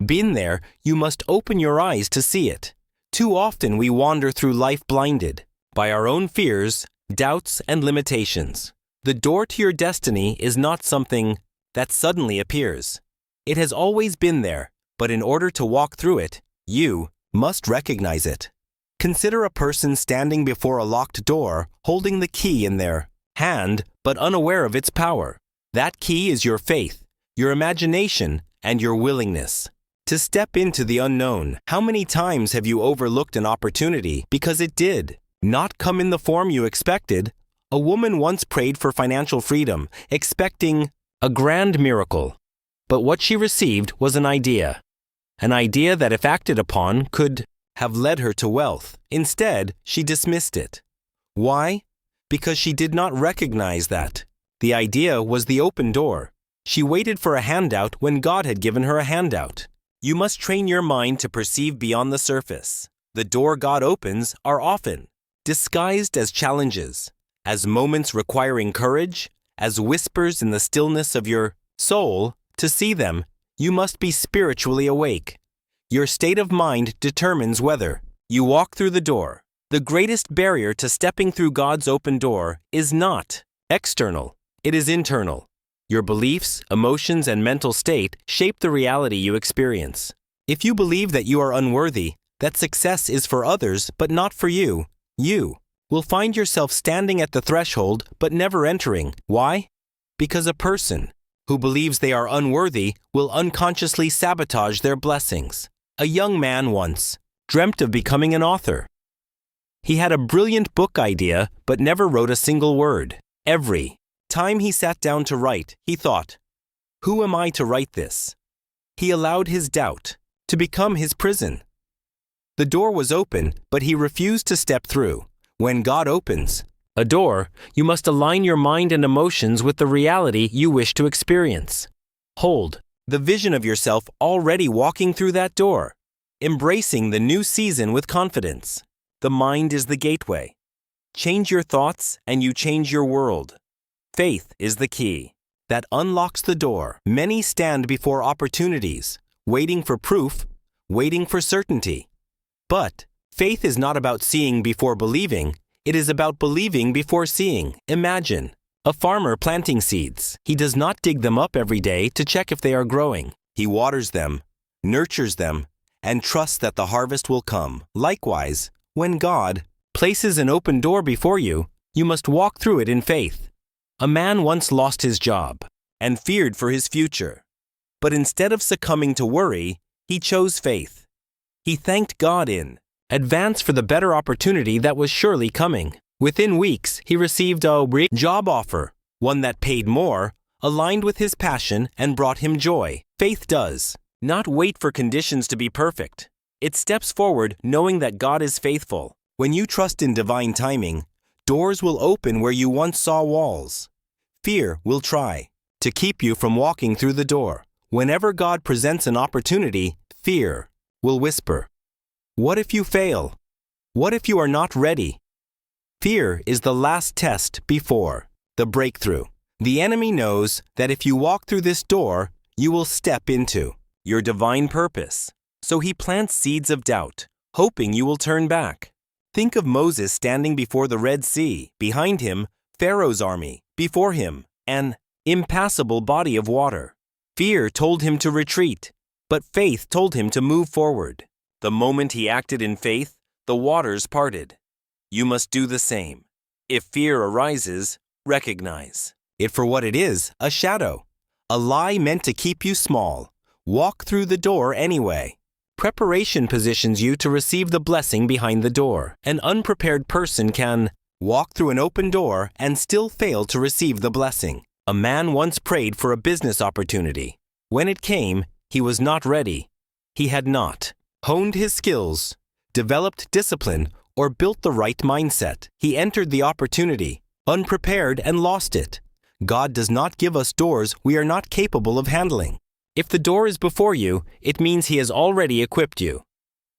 been there, you must open your eyes to see it. Too often we wander through life blinded by our own fears, doubts, and limitations. The door to your destiny is not something that suddenly appears. It has always been there, but in order to walk through it, you must recognize it. Consider a person standing before a locked door, holding the key in their hand, but unaware of its power. That key is your faith, your imagination, and your willingness to step into the unknown. How many times have you overlooked an opportunity because it did not come in the form you expected? A woman once prayed for financial freedom, expecting a grand miracle. But what she received was an idea that if acted upon could have led her to wealth. Instead, she dismissed it. Why? Because she did not recognize that the idea was the open door. She waited for a handout when God had given her a handout. You must train your mind to perceive beyond the surface. The door God opens are often disguised as challenges, as moments requiring courage, as whispers in the stillness of your soul. To see them, you must be spiritually awake. Your state of mind determines whether you walk through the door. The greatest barrier to stepping through God's open door is not external, it is internal. Your beliefs, emotions, and mental state shape the reality you experience. If you believe that you are unworthy, that success is for others but not for you, you will find yourself standing at the threshold but never entering. Why? Because a person who believes they are unworthy will unconsciously sabotage their blessings. A young man once dreamt of becoming an author. He had a brilliant book idea but never wrote a single word. Every time he sat down to write, he thought, "Who am I to write this?" He allowed his doubt to become his prison. The door was open, but he refused to step through. When God opens a door, you must align your mind and emotions with the reality you wish to experience. Hold the vision of yourself already walking through that door, embracing the new season with confidence. The mind is the gateway. Change your thoughts and you change your world. Faith is the key that unlocks the door. Many stand before opportunities, waiting for proof, waiting for certainty. But faith is not about seeing before believing. It is about believing before seeing. Imagine a farmer planting seeds. He does not dig them up every day to check if they are growing. He waters them, nurtures them, and trusts that the harvest will come. Likewise, when God places an open door before you, you must walk through it in faith. A man once lost his job and feared for his future. But instead of succumbing to worry, he chose faith. He thanked God in advance for the better opportunity that was surely coming. Within weeks, he received a job offer, one that paid more, aligned with his passion, and brought him joy. Faith does not wait for conditions to be perfect. It steps forward knowing that God is faithful. When you trust in divine timing, doors will open where you once saw walls. Fear will try to keep you from walking through the door. Whenever God presents an opportunity, fear will whisper, "What if you fail? What if you are not ready?" Fear is the last test before the breakthrough. The enemy knows that if you walk through this door, you will step into your divine purpose. So he plants seeds of doubt, hoping you will turn back. Think of Moses standing before the Red Sea. Behind him, Pharaoh's army. Before him, an impassable body of water. Fear told him to retreat, but faith told him to move forward. The moment he acted in faith, the waters parted. You must do the same. If fear arises, recognize it for what it is, a shadow, a lie meant to keep you small. Walk through the door anyway. Preparation positions you to receive the blessing behind the door. An unprepared person can walk through an open door and still fail to receive the blessing. A man once prayed for a business opportunity. When it came, he was not ready. He had not honed his skills, developed discipline, or built the right mindset. He entered the opportunity, unprepared, and lost it. God does not give us doors we are not capable of handling. If the door is before you, it means He has already equipped you.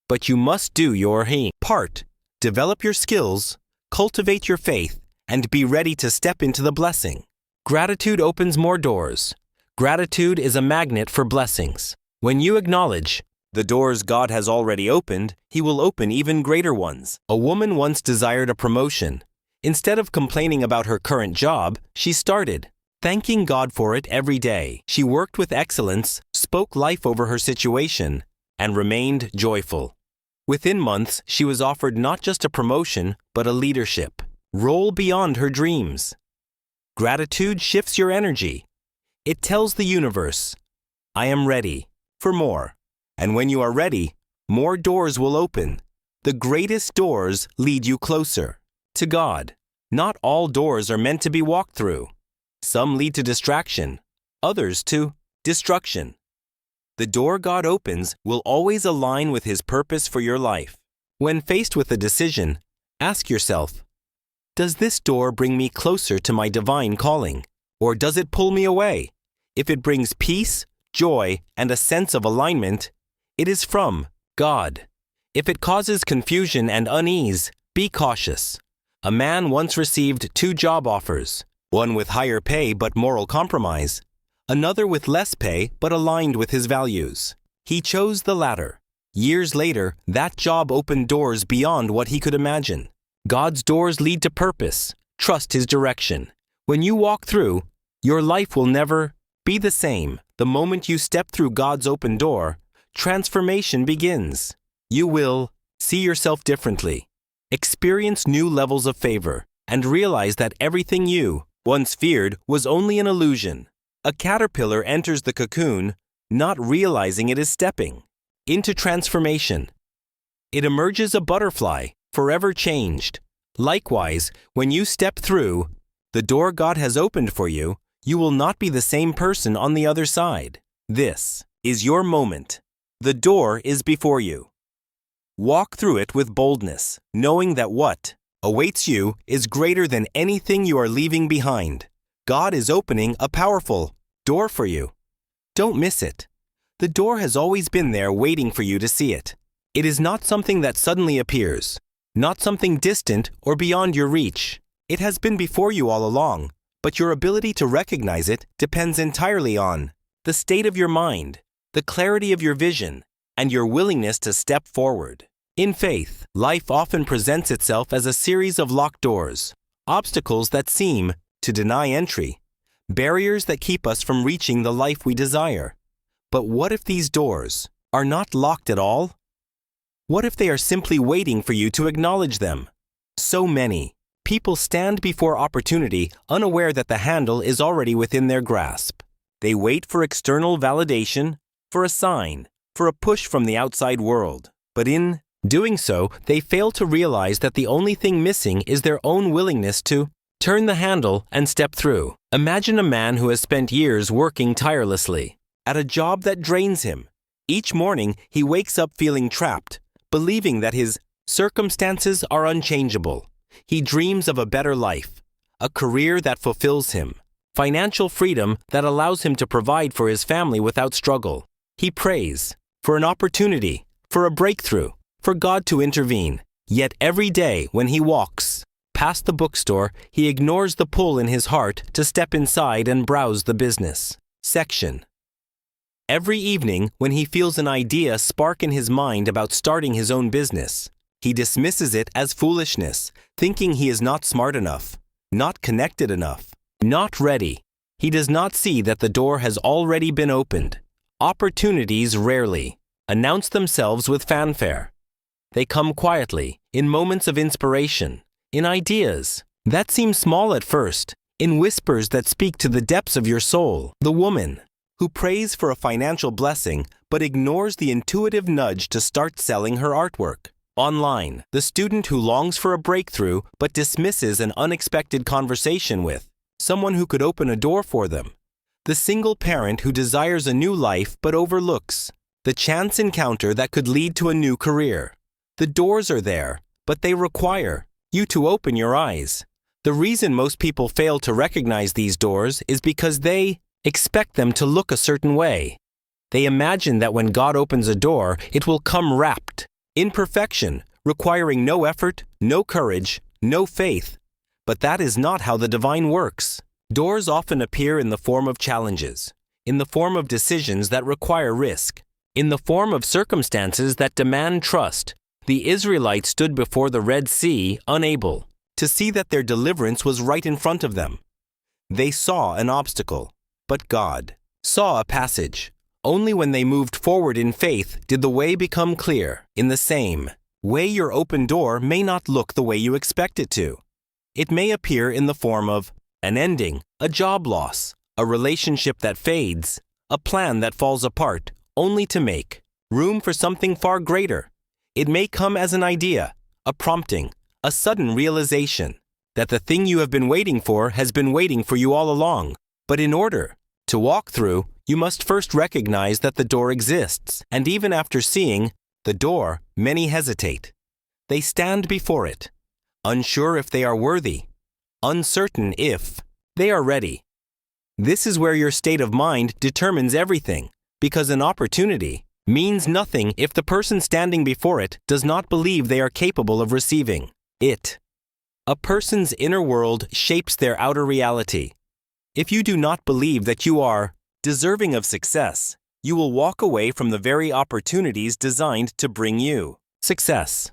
But you must do your part. Develop your skills, cultivate your faith, and be ready to step into the blessing. Gratitude opens more doors. Gratitude is a magnet for blessings. When you acknowledge the doors God has already opened, He will open even greater ones. A woman once desired a promotion. Instead of complaining about her current job, she started thanking God for it every day. She worked with excellence, spoke life over her situation, and remained joyful. Within months, she was offered not just a promotion, but a leadership role beyond her dreams. Gratitude shifts your energy. It tells the universe, I am ready for more. And when you are ready, more doors will open. The greatest doors lead you closer to God. Not all doors are meant to be walked through. Some lead to distraction, others to destruction. The door God opens will always align with His purpose for your life. When faced with a decision, ask yourself, does this door bring me closer to my divine calling, or does it pull me away? If it brings peace, joy, and a sense of alignment, it is from God. If it causes confusion and unease, be cautious. A man once received 2 job offers, one with higher pay but moral compromise, another with less pay but aligned with his values. He chose the latter. Years later, that job opened doors beyond what he could imagine. God's doors lead to purpose. Trust His direction. When you walk through, your life will never be the same. The moment you step through God's open door, transformation begins. You will see yourself differently, experience new levels of favor, and realize that everything you once feared was only an illusion. A caterpillar enters the cocoon, not realizing it is stepping into transformation. It emerges a butterfly, forever changed. Likewise, when you step through the door God has opened for you, you will not be the same person on the other side. This is your moment. The door is before you. Walk through it with boldness, knowing that what awaits you is greater than anything you are leaving behind. God is opening a powerful door for you. Don't miss it. The door has always been there waiting for you to see it. It is not something that suddenly appears, not something distant or beyond your reach. It has been before you all along, but your ability to recognize it depends entirely on the state of your mind, the clarity of your vision, and your willingness to step forward. In faith, life often presents itself as a series of locked doors, obstacles that seem to deny entry, barriers that keep us from reaching the life we desire. But what if these doors are not locked at all? What if they are simply waiting for you to acknowledge them? So many people stand before opportunity unaware that the handle is already within their grasp. They wait for external validation, for a sign, for a push from the outside world. But in doing so, they fail to realize that the only thing missing is their own willingness to turn the handle and step through. Imagine a man who has spent years working tirelessly at a job that drains him. Each morning, he wakes up feeling trapped, believing that his circumstances are unchangeable. He dreams of a better life, a career that fulfills him, financial freedom that allows him to provide for his family without struggle. He prays for an opportunity, for a breakthrough, for God to intervene. Yet every day when he walks past the bookstore, he ignores the pull in his heart to step inside and browse the business section. Every evening, when he feels an idea spark in his mind about starting his own business, he dismisses it as foolishness, thinking he is not smart enough, not connected enough, not ready. He does not see that the door has already been opened. Opportunities rarely announce themselves with fanfare. They come quietly, in moments of inspiration, in ideas that seem small at first, in whispers that speak to the depths of your soul. The woman who prays for a financial blessing but ignores the intuitive nudge to start selling her artwork online. The student who longs for a breakthrough but dismisses an unexpected conversation with someone who could open a door for them. The single parent who desires a new life but overlooks the chance encounter that could lead to a new career. The doors are there, but they require you to open your eyes. The reason most people fail to recognize these doors is because they expect them to look a certain way. They imagine that when God opens a door, it will come wrapped in perfection, requiring no effort, no courage, no faith. But that is not how the divine works. Doors often appear in the form of challenges, in the form of decisions that require risk, In the form of circumstances that demand trust, the Israelites stood before the Red Sea unable to see that their deliverance was right in front of them. They saw an obstacle, but God saw a passage. Only when they moved forward in faith did the way become clear. In the same way, your open door may not look the way you expect it to. It may appear in the form of an ending, a job loss, a relationship that fades, a plan that falls apart, only to make room for something far greater. It may come as an idea, a prompting, a sudden realization that the thing you have been waiting for has been waiting for you all along. But in order to walk through, you must first recognize that the door exists. And even after seeing the door, many hesitate. They stand before it, unsure if they are worthy, uncertain if they are ready. This is where your state of mind determines everything, because an opportunity means nothing if the person standing before it does not believe they are capable of receiving it. A person's inner world shapes their outer reality. If you do not believe that you are deserving of success, you will walk away from the very opportunities designed to bring you success.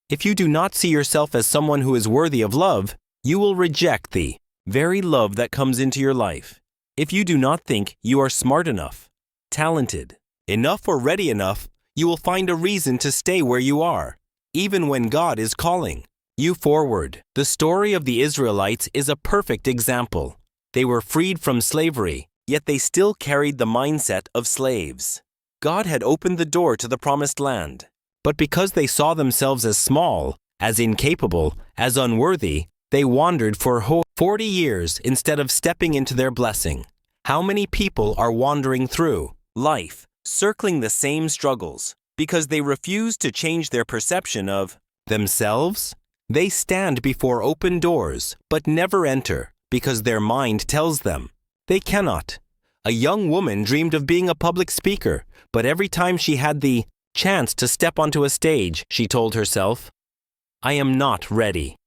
If you do not see yourself as someone who is worthy of love, you will reject the very love that comes into your life. If you do not think you are smart enough, talented enough, or ready enough, you will find a reason to stay where you are, even when God is calling you forward. The story of the Israelites is a perfect example. They were freed from slavery, yet they still carried the mindset of slaves. God had opened the door to the promised land, but because they saw themselves as small, as incapable, as unworthy, they wandered for 40 years instead of stepping into their blessing. How many people are wandering through life, circling the same struggles, because they refuse to change their perception of themselves? They stand before open doors, but never enter, because their mind tells them they cannot. A young woman dreamed of being a public speaker, but every time she had the chance to step onto a stage, she told herself, "I am not ready."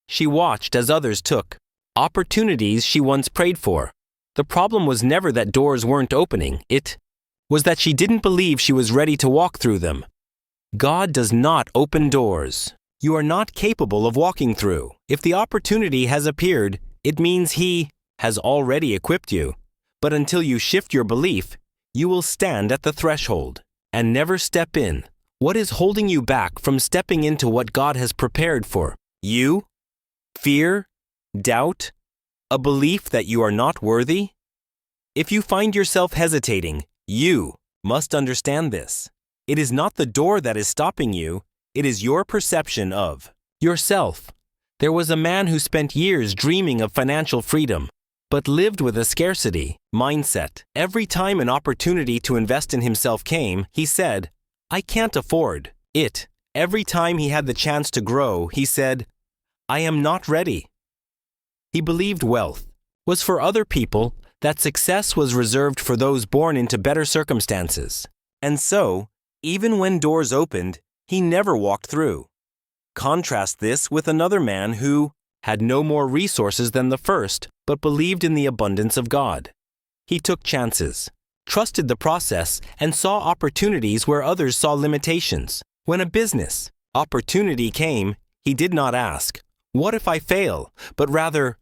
She watched as others took opportunities she once prayed for. The problem was never that doors weren't opening. It was that she didn't believe she was ready to walk through them. God does not open doors you are not capable of walking through. If the opportunity has appeared, it means He has already equipped you. But until you shift your belief, you will stand at the threshold and never step in. What is holding you back from stepping into what God has prepared for you? Fear? Doubt? A belief that you are not worthy? If you find yourself hesitating, you must understand this. It is not the door that is stopping you, it is your perception of yourself. There was a man who spent years dreaming of financial freedom, but lived with a scarcity mindset. Every time an opportunity to invest in himself came, he said, "I can't afford it." Every time he had the chance to grow, he said, "I am not ready." He believed wealth was for other people, that success was reserved for those born into better circumstances. And so, even when doors opened, he never walked through. Contrast this with another man who had no more resources than the first, but believed in the abundance of God. He took chances, trusted the process, and saw opportunities where others saw limitations. When a business opportunity came, he did not ask, "What if I fail?" but rather,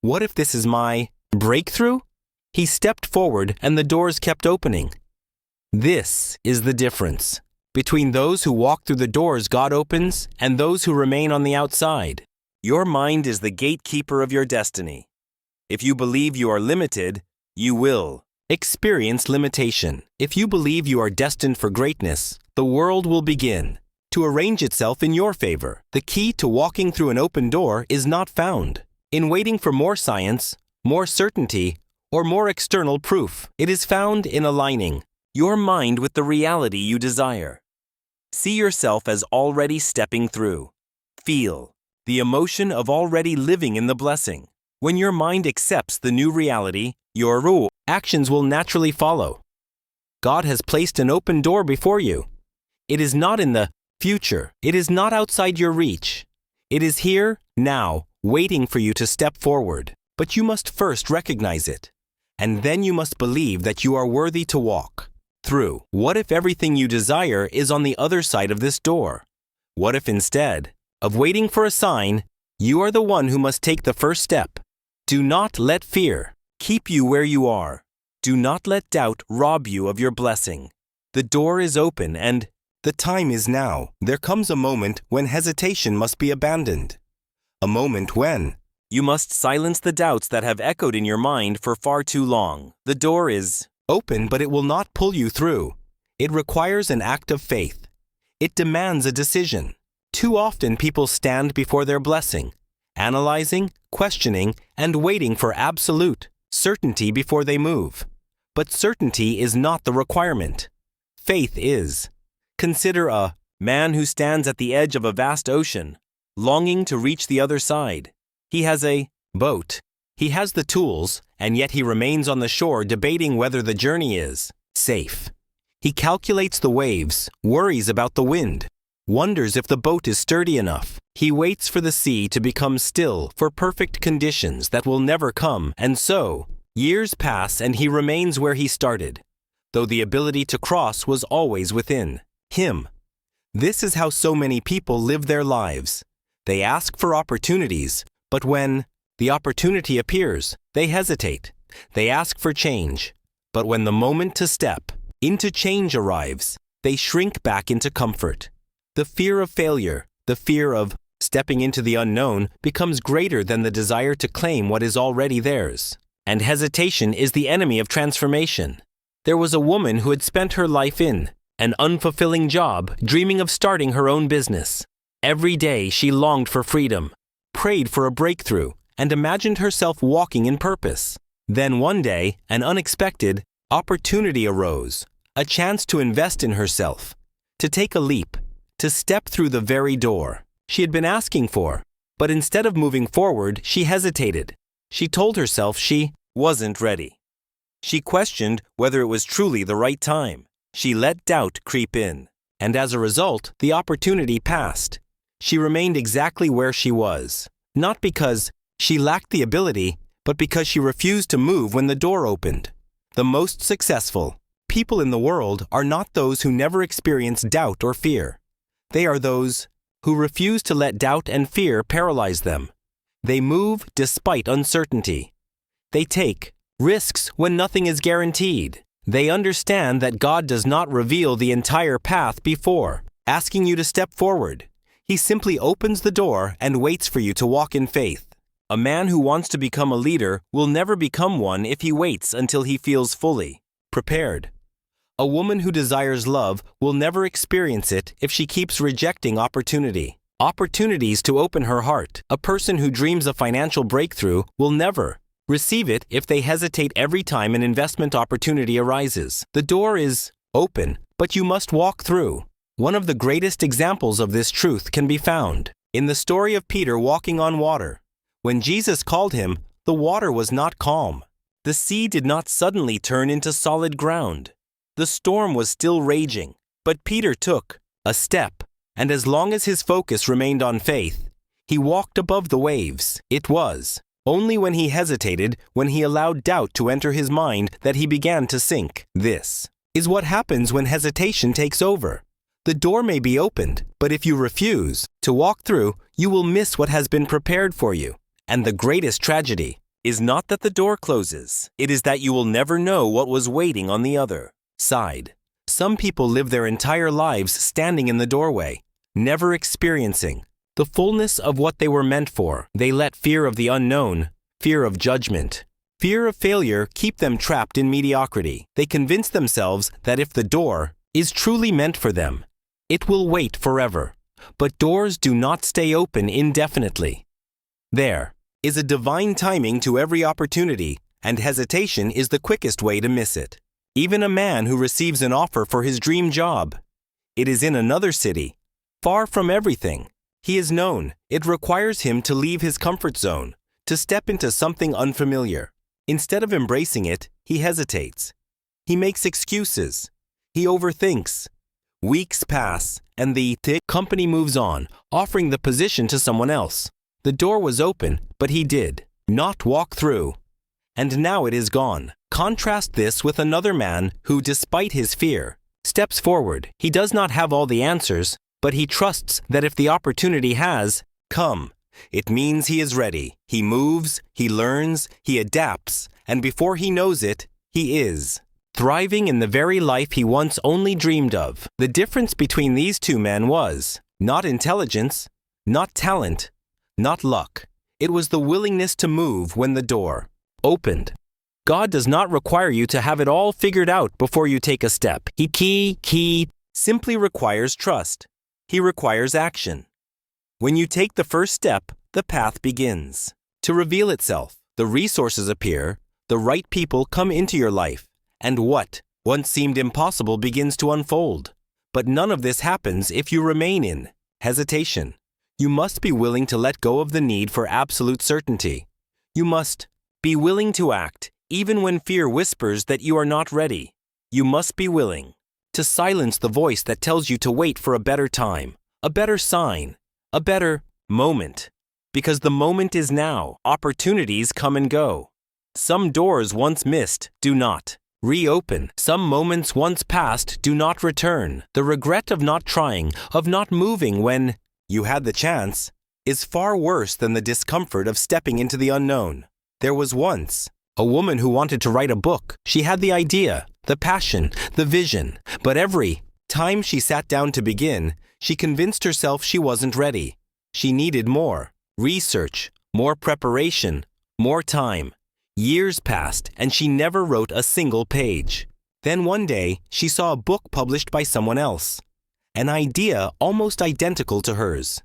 "What if this is my breakthrough?" He stepped forward and the doors kept opening. This is the difference between those who walk through the doors God opens and those who remain on the outside. Your mind is the gatekeeper of your destiny. If you believe you are limited, you will experience limitation. If you believe you are destined for greatness, the world will begin to arrange itself in your favor. The key to walking through an open door is not found in waiting for more science, more certainty, or more external proof. It is found in aligning your mind with the reality you desire. See yourself as already stepping through. Feel the emotion of already living in the blessing. When your mind accepts the new reality, your actions will naturally follow. God has placed an open door before you. It is not in the future. It is not outside your reach. It is here, now, waiting for you to step forward. But you must first recognize it, and then you must believe that you are worthy to walk through. What if everything you desire is on the other side of this door? What if instead of waiting for a sign, you are the one who must take the first step? Do not let fear keep you where you are. Do not let doubt rob you of your blessing. The door is open and the time is now. There comes a moment when hesitation must be abandoned. A moment when you must silence the doubts that have echoed in your mind for far too long. The door is open, but it will not pull you through. It requires an act of faith. It demands a decision. Too often people stand before their blessing, analyzing, questioning, and waiting for absolute certainty before they move. But certainty is not the requirement. Faith is. Consider a man who stands at the edge of a vast ocean, longing to reach the other side. He has a boat. He has the tools, and yet he remains on the shore debating whether the journey is safe. He calculates the waves, worries about the wind, wonders if the boat is sturdy enough. He waits for the sea to become still for perfect conditions that will never come, and so years pass and he remains where he started, though the ability to cross was always within him. This is how so many people live their lives. They ask for opportunities, but when the opportunity appears, they hesitate. They ask for change, but when the moment to step into change arrives, they shrink back into comfort. The fear of failure, the fear of stepping into the unknown, becomes greater than the desire to claim what is already theirs. And hesitation is the enemy of transformation. There was a woman who had spent her life in an unfulfilling job, dreaming of starting her own business. Every day she longed for freedom, prayed for a breakthrough, and imagined herself walking in purpose. Then one day, an unexpected opportunity arose, a chance to invest in herself, to take a leap, to step through the very door she had been asking for. But instead of moving forward, she hesitated. She told herself she wasn't ready. She questioned whether it was truly the right time. She let doubt creep in, and as a result, the opportunity passed. She remained exactly where she was, not because she lacked the ability, but because she refused to move when the door opened. The most successful people in the world are not those who never experience doubt or fear. They are those who refuse to let doubt and fear paralyze them. They move despite uncertainty. They take risks when nothing is guaranteed. They understand that God does not reveal the entire path before asking you to step forward. He simply opens the door and waits for you to walk in faith. A man who wants to become a leader will never become one if he waits until he feels fully prepared. A woman who desires love will never experience it if she keeps rejecting opportunities to open her heart. A person who dreams of financial breakthrough will never receive it if they hesitate every time an investment opportunity arises. The door is open, but you must walk through. One of the greatest examples of this truth can be found in the story of Peter walking on water. When Jesus called him, the water was not calm. The sea did not suddenly turn into solid ground. The storm was still raging, but Peter took a step, and as long as his focus remained on faith, he walked above the waves. It was only when he hesitated, when he allowed doubt to enter his mind, that he began to sink. This is what happens when hesitation takes over. The door may be opened, but if you refuse to walk through, you will miss what has been prepared for you. And the greatest tragedy is not that the door closes. It is that you will never know what was waiting on the other side. Some people live their entire lives standing in the doorway, never experiencing the fullness of what they were meant for. They let fear of the unknown, fear of judgment, fear of failure keep them trapped in mediocrity. They convince themselves that if the door is truly meant for them, it will wait forever. But doors do not stay open indefinitely. There is a divine timing to every opportunity, and hesitation is the quickest way to miss it. Even a man who receives an offer for his dream job, it is in another city, far from everything he is known. It requires him to leave his comfort zone, to step into something unfamiliar. Instead of embracing it, he hesitates. He makes excuses. He overthinks. Weeks pass, and the company moves on, offering the position to someone else. The door was open, but he did not walk through. and now it is gone. Contrast this with another man who, despite his fear, steps forward. He does not have all the answers, but he trusts that if the opportunity has come, it means he is ready. He moves, he learns, he adapts, and before he knows it, he is thriving in the very life he once only dreamed of. The difference between these two men was not intelligence, not talent, not luck. It was the willingness to move when the door opened. God does not require you to have it all figured out before you take a step. He simply requires trust. He requires action. When you take the first step, the path begins to reveal itself. The resources appear, the right people come into your life, and what once seemed impossible begins to unfold. But none of this happens if you remain in hesitation. You must be willing to let go of the need for absolute certainty. You must be willing to act, even when fear whispers that you are not ready. You must be willing to silence the voice that tells you to wait for a better time, a better sign, a better moment. Because the moment is now. Opportunities come and go. Some doors once missed do not reopen. Some moments once passed do not return. The regret of not trying, of not moving when you had the chance, is far worse than the discomfort of stepping into the unknown. There was once a woman who wanted to write a book. She had the idea, the passion, the vision, but every time she sat down to begin, she convinced herself she wasn't ready. She needed more research, more preparation, more time. Years passed, and she never wrote a single page. Then one day, she saw a book published by someone else, an idea almost identical to hers.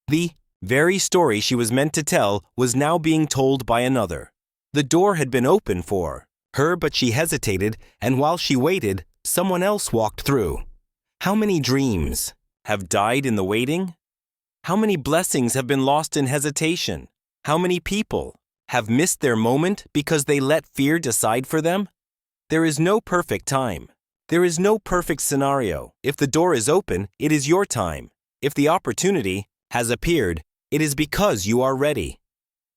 The very story she was meant to tell was now being told by another. The door had been open for her, but she hesitated, and while she waited, someone else walked through. How many dreams have died in the waiting? How many blessings have been lost in hesitation? How many people have missed their moment because they let fear decide for them? There is no perfect time. There is no perfect scenario. If the door is open, it is your time. If the opportunity has appeared, it is because you are ready.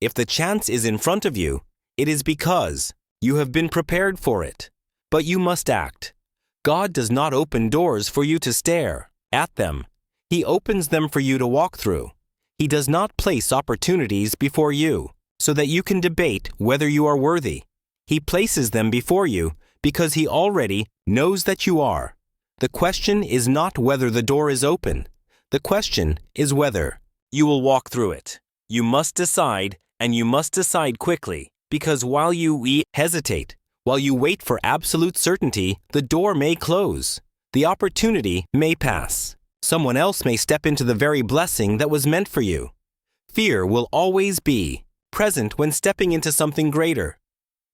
If the chance is in front of you, it is because you have been prepared for it. But you must act. God does not open doors for you to stare at them. He opens them for you to walk through. He does not place opportunities before you so that you can debate whether you are worthy. He places them before you because he already knows that you are. The question is not whether the door is open. The question is whether you will walk through it. You must decide, and you must decide quickly, because while you hesitate, while you wait for absolute certainty, the door may close. The opportunity may pass. Someone else may step into the very blessing that was meant for you. Fear will always be present when stepping into something greater.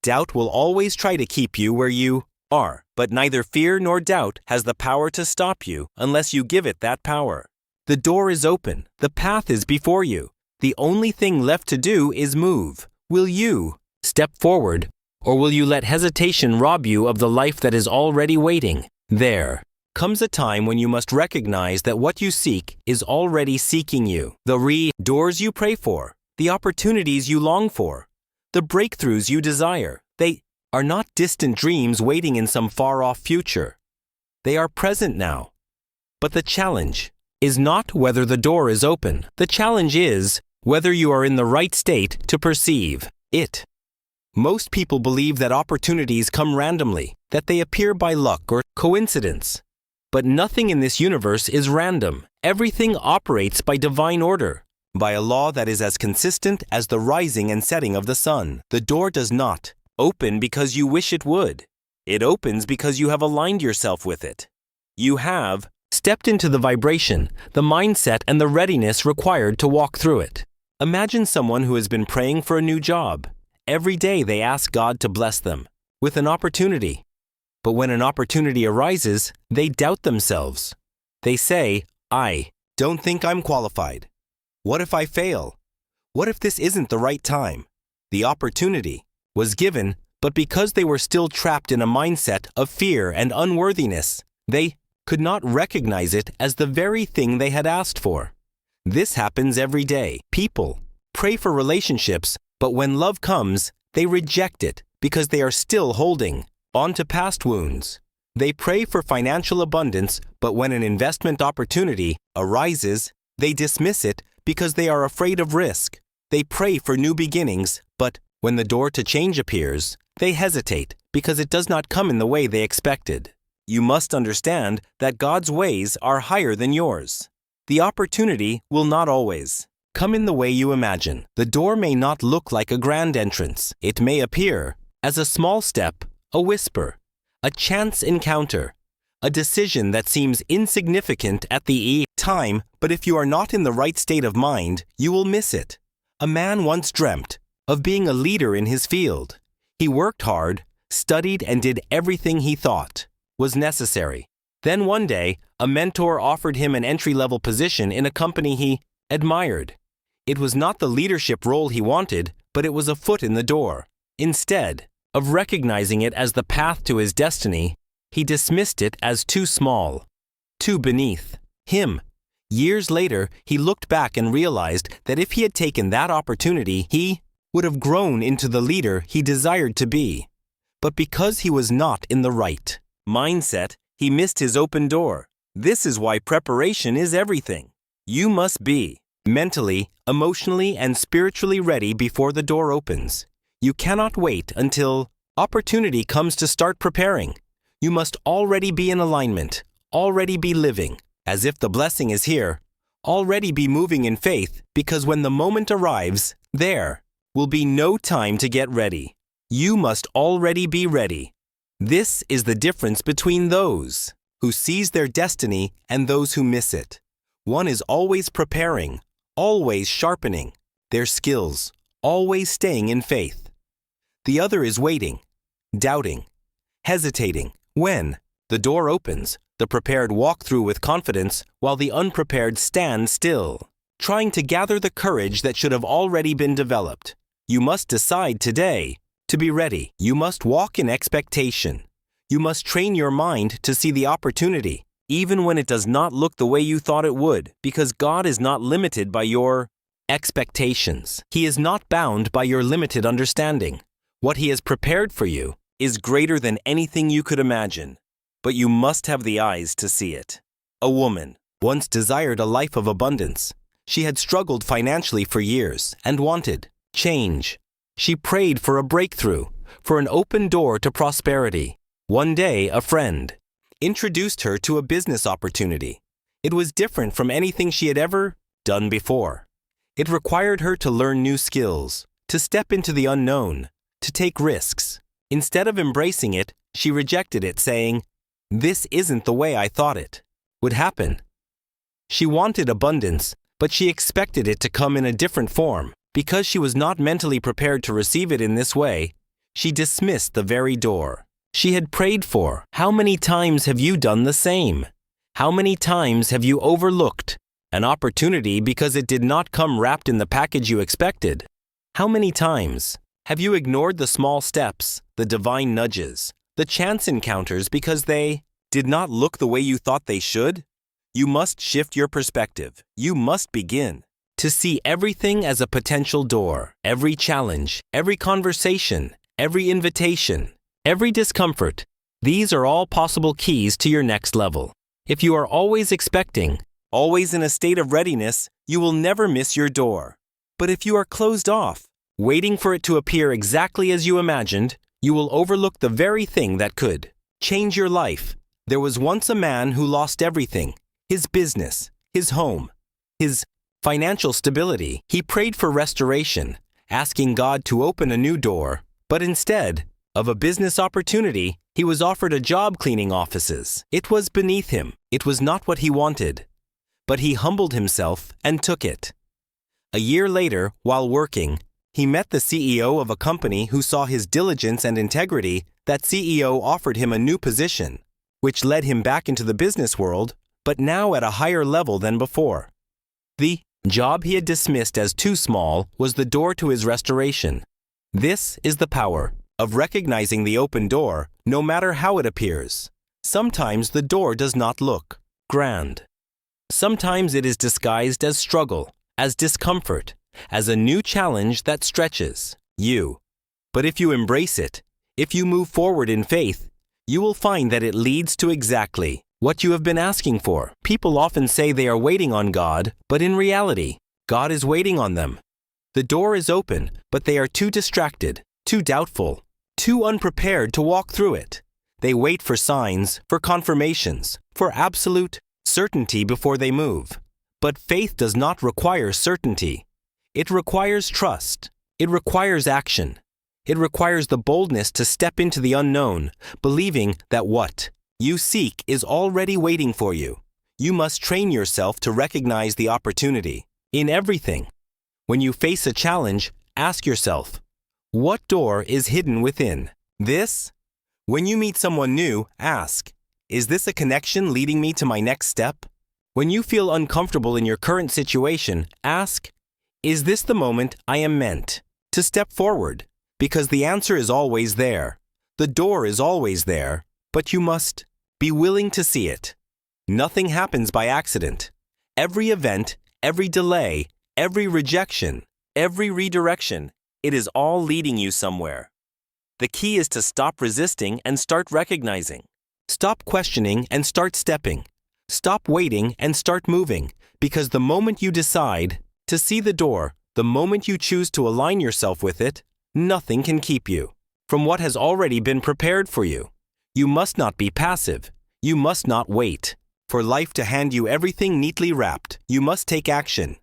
Doubt will always try to keep you where you are, but neither fear nor doubt has the power to stop you unless you give it that power. The door is open. The path is before you. The only thing left to do is move. Will you step forward, or will you let hesitation rob you of the life that is already waiting? There comes a time when you must recognize that what you seek is already seeking you. The doors you pray for, the opportunities you long for, the breakthroughs you desire, they are not distant dreams waiting in some far-off future. They are present now. But the challenge is not whether the door is open. The challenge is whether you are in the right state to perceive it. Most people believe that opportunities come randomly, that they appear by luck or coincidence. But nothing in this universe is random. Everything operates by divine order, by a law that is as consistent as the rising and setting of the sun. The door does not open because you wish it would. It opens because you have aligned yourself with it. You have stepped into the vibration, the mindset, and the readiness required to walk through it. Imagine someone who has been praying for a new job. Every day they ask God to bless them with an opportunity. But when an opportunity arises, they doubt themselves. They say, I don't think I'm qualified. What if I fail? What if this isn't the right time? The opportunity was given, but because they were still trapped in a mindset of fear and unworthiness, they could not recognize it as the very thing they had asked for. This happens every day. People pray for relationships, but when love comes, They reject it because they are still holding on to past wounds. They pray for financial abundance, but when an investment opportunity arises, they dismiss it because they are afraid of risk. They pray for new beginnings, but when the door to change appears, they hesitate because it does not come in the way they expected. You must understand that God's ways are higher than yours. The opportunity will not always come in the way you imagine. The door may not look like a grand entrance. It may appear as a small step, a whisper, a chance encounter, a decision that seems insignificant at the time, but if you are not in the right state of mind, you will miss it. A man once dreamt of being a leader in his field. He worked hard, studied, and did everything he thought was necessary. Then one day, a mentor offered him an entry-level position in a company he admired. It was not the leadership role he wanted, but it was a foot in the door. Instead of recognizing it as the path to his destiny, he dismissed it as too small, too beneath him. Years later, he looked back and realized that if he had taken that opportunity, he would have grown into the leader he desired to be. But because he was not in the right mindset, he missed his open door. This is why preparation is everything. You must be mentally, emotionally, and spiritually ready before the door opens. You cannot wait until opportunity comes to start preparing. You must already be in alignment, already be living as if the blessing is here, already be moving in faith, because when the moment arrives, there will be no time to get ready. You must already be ready. This is the difference between those who seize their destiny and those who miss it. One is always preparing, always sharpening their skills, always staying in faith. The other is waiting, doubting, hesitating. When the door opens, the prepared walk through with confidence, while the unprepared stand still, trying to gather the courage that should have already been developed. You must decide today to be ready. You must walk in expectation. You must train your mind to see the opportunity, even when it does not look the way you thought it would, because God is not limited by your expectations. He is not bound by your limited understanding. What He has prepared for you is greater than anything you could imagine, but you must have the eyes to see it. A woman once desired a life of abundance. She had struggled financially for years and wanted change. She prayed for a breakthrough, for an open door to prosperity. One day, a friend introduced her to a business opportunity. It was different from anything she had ever done before. It required her to learn new skills, to step into the unknown, to take risks. Instead of embracing it, she rejected it, saying, "This isn't the way I thought it would happen." She wanted abundance, but she expected it to come in a different form. Because she was not mentally prepared to receive it in this way, she dismissed the very door she had prayed for. How many times have you done the same? How many times have you overlooked an opportunity because it did not come wrapped in the package you expected? How many times have you ignored the small steps, the divine nudges, the chance encounters because they did not look the way you thought they should? You must shift your perspective. You must begin to see everything as a potential door. Every challenge, every conversation, every invitation, every discomfort. These are all possible keys to your next level. If you are always expecting, always in a state of readiness, you will never miss your door. But if you are closed off, waiting for it to appear exactly as you imagined, you will overlook the very thing that could change your life. There was once a man who lost everything: his business, his home, his financial stability. He prayed for restoration, asking God to open a new door, but instead of a business opportunity, he was offered a job cleaning offices. It was beneath him. It was not what he wanted, but he humbled himself and took it. A year later, while working, he met the CEO of a company who saw his diligence and integrity. That CEO offered him a new position, which led him back into the business world, but now at a higher level than before. The job he had dismissed as too small was the door to his restoration. This is the power of recognizing the open door, no matter how it appears. Sometimes the door does not look grand. Sometimes it is disguised as struggle, as discomfort, as a new challenge that stretches you. But if you embrace it, if you move forward in faith, you will find that it leads to exactly what you have been asking for. People often say they are waiting on God, but in reality, God is waiting on them. The door is open, but they are too distracted, too doubtful, too unprepared to walk through it. They wait for signs, for confirmations, for absolute certainty before they move. But faith does not require certainty. It requires trust. It requires action. It requires the boldness to step into the unknown, believing that what you seek is already waiting for you. You must train yourself to recognize the opportunity in everything. When you face a challenge, ask yourself, what door is hidden within this? When you meet someone new, ask, is this a connection leading me to my next step? When you feel uncomfortable in your current situation, ask, is this the moment I am meant to step forward? Because the answer is always there. The door is always there, but you must be willing to see it. Nothing happens by accident. Every event, every delay, every rejection, every redirection, it is all leading you somewhere. The key is to stop resisting and start recognizing. Stop questioning and start stepping. Stop waiting and start moving, because the moment you decide to see the door, the moment you choose to align yourself with it, nothing can keep you from what has already been prepared for you. You must not be passive. You must not wait for life to hand you everything neatly wrapped. You must take action.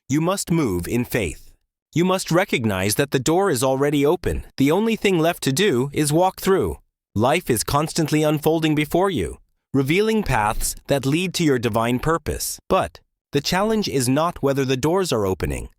You must move in faith. You must recognize that the door is already open. The only thing left to do is walk through. Life is constantly unfolding before you, revealing paths that lead to your divine purpose. But the challenge is not whether the doors are opening.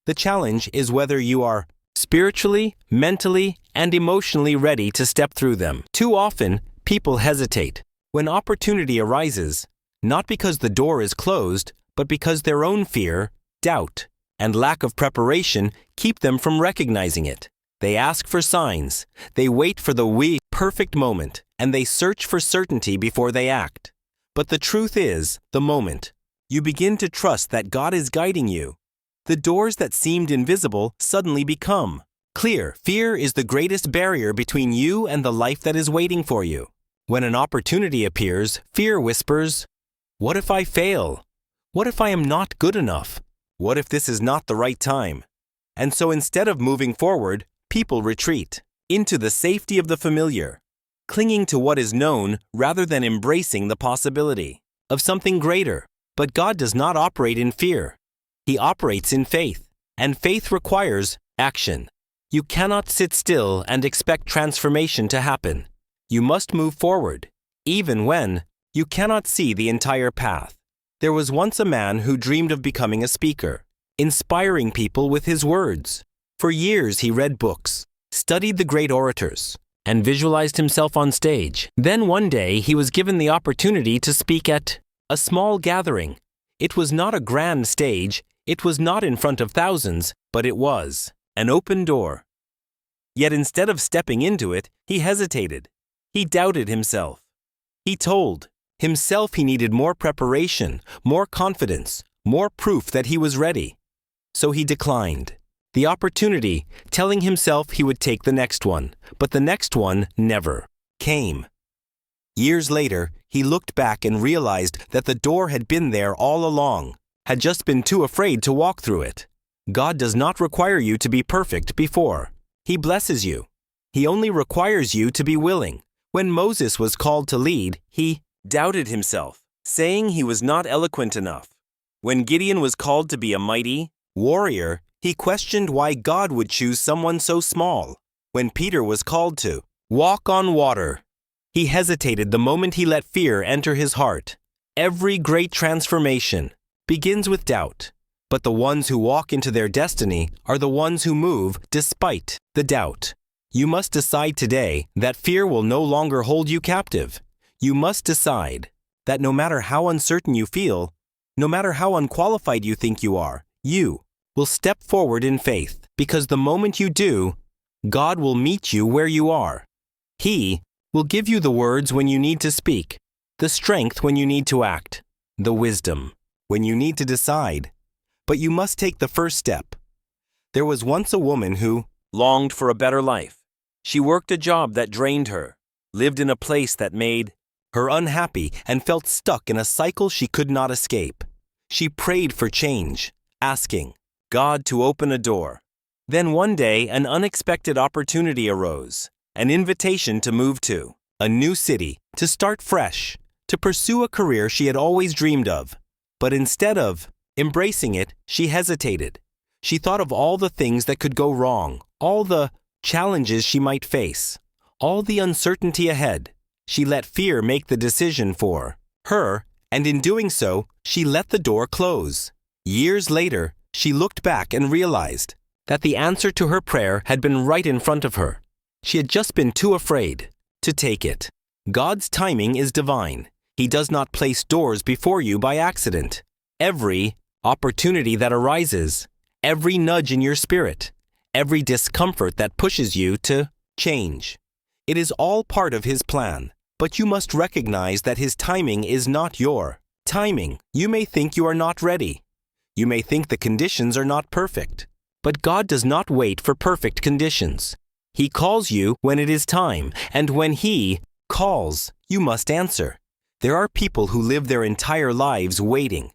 The challenge is whether you are spiritually, mentally, and emotionally ready to step through them. Too often, people hesitate when opportunity arises, not because the door is closed, but because their own fear, doubt, and lack of preparation keep them from recognizing it. They ask for signs, they wait for the perfect moment, and they search for certainty before they act. But the truth is, the moment you begin to trust that God is guiding you, the doors that seemed invisible suddenly become clear. Fear is the greatest barrier between you and the life that is waiting for you. When an opportunity appears, fear whispers, what if I fail? What if I am not good enough? What if this is not the right time? And so instead of moving forward, people retreat into the safety of the familiar, clinging to what is known rather than embracing the possibility of something greater. But God does not operate in fear. He operates in faith, and faith requires action. You cannot sit still and expect transformation to happen. You must move forward, even when you cannot see the entire path. There was once a man who dreamed of becoming a speaker, inspiring people with his words. For years he read books, studied the great orators, and visualized himself on stage. Then one day he was given the opportunity to speak at a small gathering. It was not a grand stage, it was not in front of thousands, but it was an open door. Yet instead of stepping into it, he hesitated. He doubted himself. He told himself he needed more preparation, more confidence, more proof that he was ready. So he declined the opportunity, telling himself he would take the next one, but the next one never came. Years later, he looked back and realized that the door had been there all along, had just been too afraid to walk through it. God does not require you to be perfect before He blesses you. He only requires you to be willing. When Moses was called to lead, he doubted himself, saying he was not eloquent enough. When Gideon was called to be a mighty warrior, he questioned why God would choose someone so small. When Peter was called to walk on water, he hesitated the moment he let fear enter his heart. Every great transformation begins with doubt, but the ones who walk into their destiny are the ones who move despite the doubt. You must decide today that fear will no longer hold you captive. You must decide that no matter how uncertain you feel, no matter how unqualified you think you are, you will step forward in faith, because the moment you do, God will meet you where you are. He will give you the words when you need to speak, the strength when you need to act, the wisdom when you need to decide. But you must take the first step. There was once a woman who longed for a better life. She worked a job that drained her, lived in a place that made her unhappy, and felt stuck in a cycle she could not escape. She prayed for change, asking God to open a door. Then one day, an unexpected opportunity arose, an invitation to move to a new city, to start fresh, to pursue a career she had always dreamed of. But instead of embracing it, she hesitated. She thought of all the things that could go wrong, all the challenges she might face, all the uncertainty ahead. She let fear make the decision for her, and in doing so, she let the door close. Years later, she looked back and realized that the answer to her prayer had been right in front of her. She had just been too afraid to take it. God's timing is divine. He does not place doors before you by accident. Every opportunity that arises, every nudge in your spirit, every discomfort that pushes you to change, it is all part of His plan. But you must recognize that His timing is not your timing. You may think you are not ready. You may think the conditions are not perfect. But God does not wait for perfect conditions. He calls you when it is time, and when He calls, you must answer. There are people who live their entire lives waiting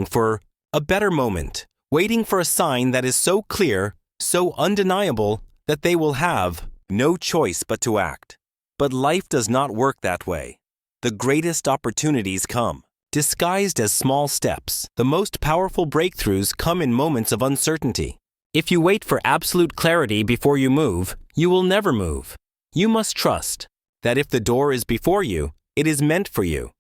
for a better moment, waiting for a sign that is so clear, so undeniable, that they will have no choice but to act. But life does not work that way. The greatest opportunities come disguised as small steps. The most powerful breakthroughs come in moments of uncertainty. If you wait for absolute clarity before you move, you will never move. You must trust that if the door is before you, it is meant for you.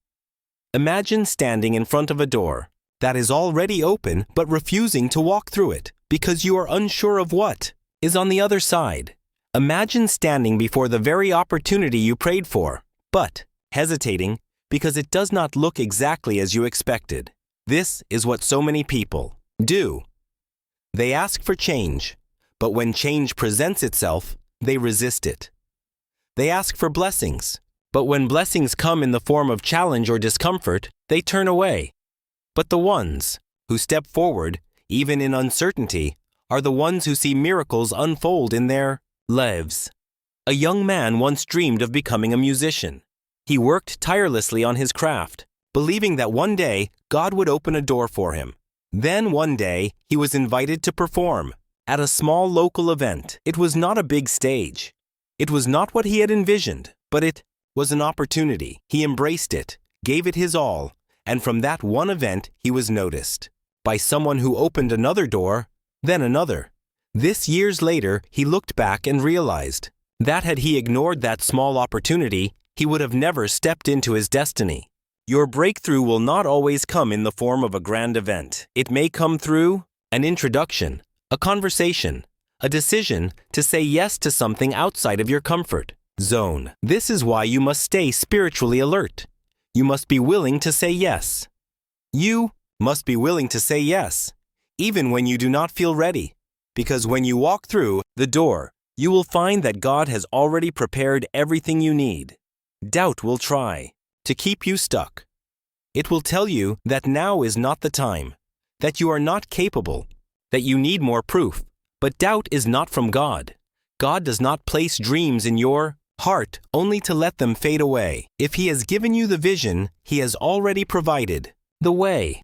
Imagine standing in front of a door that is already open but refusing to walk through it because you are unsure of what is on the other side. Imagine standing before the very opportunity you prayed for, but hesitating because it does not look exactly as you expected. This is what so many people do. They ask for change, but when change presents itself, they resist it. They ask for blessings, but when blessings come in the form of challenge or discomfort, they turn away. But the ones who step forward, even in uncertainty, are the ones who see miracles unfold in their lives. A young man once dreamed of becoming a musician. He worked tirelessly on his craft, believing that one day God would open a door for him. Then one day he was invited to perform at a small local event. It was not a big stage. It was not what he had envisioned, but it was an opportunity. He embraced it, gave it his all, and from that one event he was noticed by someone who opened another door, then another. This years later, he looked back and realized that had he ignored that small opportunity, he would have never stepped into his destiny. Your breakthrough will not always come in the form of a grand event. It may come through an introduction, a conversation, a decision to say yes to something outside of your comfort zone. This is why you must stay spiritually alert. You must be willing to say yes. You must be willing to say yes, even when you do not feel ready. Because when you walk through the door, you will find that God has already prepared everything you need. Doubt will try to keep you stuck. It will tell you that now is not the time, that you are not capable, that you need more proof. But doubt is not from God. God does not place dreams in your heart only to let them fade away. If He has given you the vision, He has already provided the way.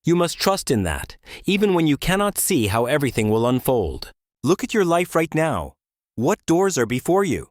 You must trust in that, even when you cannot see how everything will unfold. Look at your life right now. What doors are before you?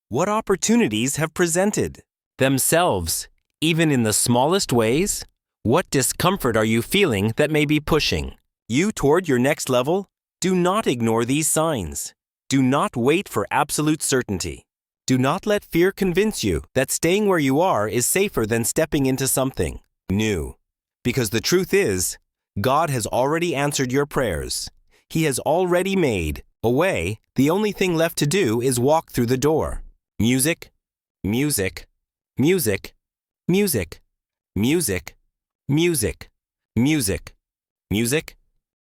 What opportunities have presented themselves, even in the smallest ways? What discomfort are you feeling that may be pushing you toward your next level? Do not ignore these signs. Do not wait for absolute certainty. Do not let fear convince you that staying where you are is safer than stepping into something new. Because the truth is, God has already answered your prayers. He has already made a way. The only thing left to do is walk through the door. Music, music, music, music, music, music, music, music,